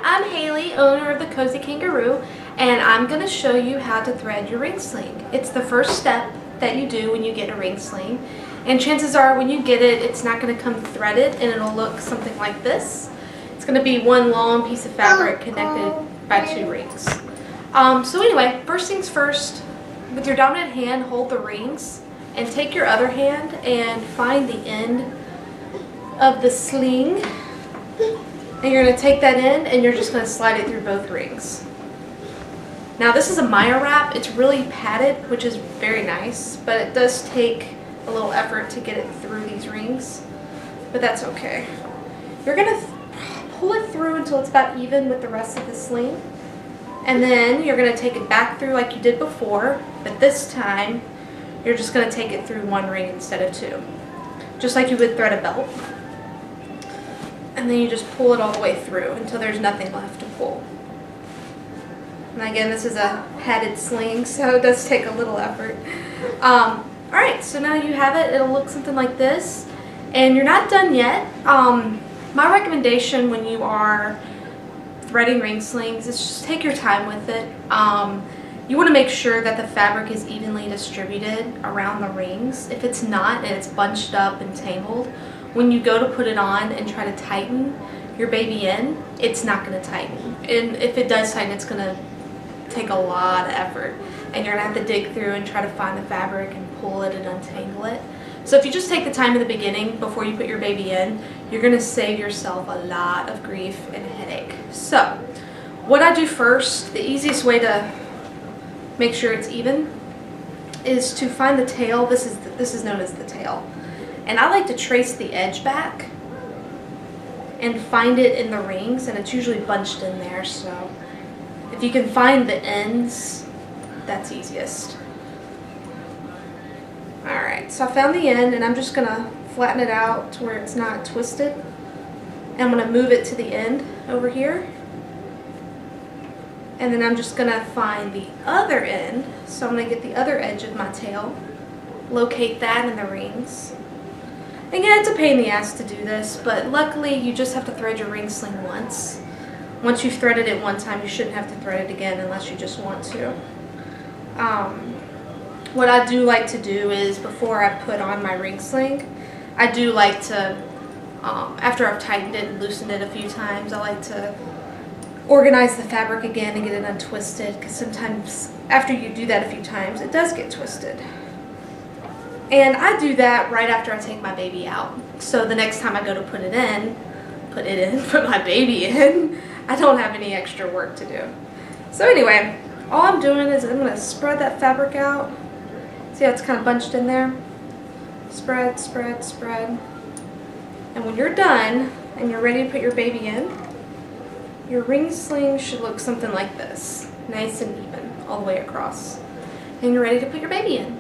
I'm Haley, owner of the Cozy Kangaroo, and I'm going to show you how to thread your ring sling. It's the first step that you do when you get a ring sling, and chances are when you get it, it's not going to come threaded and it'll look something like this. It's going to be one long piece of fabric connected by two rings. So anyway, first things first, with your dominant hand, hold the rings and take your other hand and find the end of the sling. And you're going to take that in and you're just going to slide it through both rings. Now this is a Maya wrap. It's really padded, which is very nice, but it does take a little effort to get it through these rings, but that's okay. You're going to pull it through until it's about even with the rest of the sling, and then you're going to take it back through like you did before, but this time you're just going to take it through one ring instead of two, just like you would thread a belt. And then you just pull it all the way through until there's nothing left to pull. And again, this is a padded sling, so it does take a little effort. Alright, so now you have it. It'll look something like this. And you're not done yet. My recommendation when you are threading ring slings is just take your time with it. You want to make sure that the fabric is evenly distributed around the rings. If it's not and it's bunched up and tangled, when you go to put it on and try to tighten your baby in, it's not going to tighten. And if it does tighten, it's going to take a lot of effort. And you're going to have to dig through and try to find the fabric and pull it and untangle it. So if you just take the time in the beginning before you put your baby in, you're going to save yourself a lot of grief and headache. So what I do first, the easiest way to make sure it's even, is to find the tail. This is known as the tail. And I like to trace the edge back and find it in the rings, and it's usually bunched in there, so if you can find the ends, that's easiest. Alright, so I found the end, and I'm just going to flatten it out to where it's not twisted. And I'm going to move it to the end over here. And then I'm just going to find the other end, so I'm going to get the other edge of my tail, locate that in the rings. Again, it's a pain in the ass to do this, but luckily you just have to thread your ring sling once. Once you've threaded it one time, you shouldn't have to thread it again unless you just want to. What I do like to do is, before I put on my ring sling, I do like to, after I've tightened it and loosened it a few times, I like to organize the fabric again and get it untwisted, because sometimes after you do that a few times, it does get twisted. And I do that right after I take my baby out. So the next time I go to put my baby in, I don't have any extra work to do. So anyway, all I'm doing is I'm going to spread that fabric out. See how it's kind of bunched in there? Spread, spread, spread. And when you're done and you're ready to put your baby in, your ring sling should look something like this. Nice and even all the way across. And you're ready to put your baby in.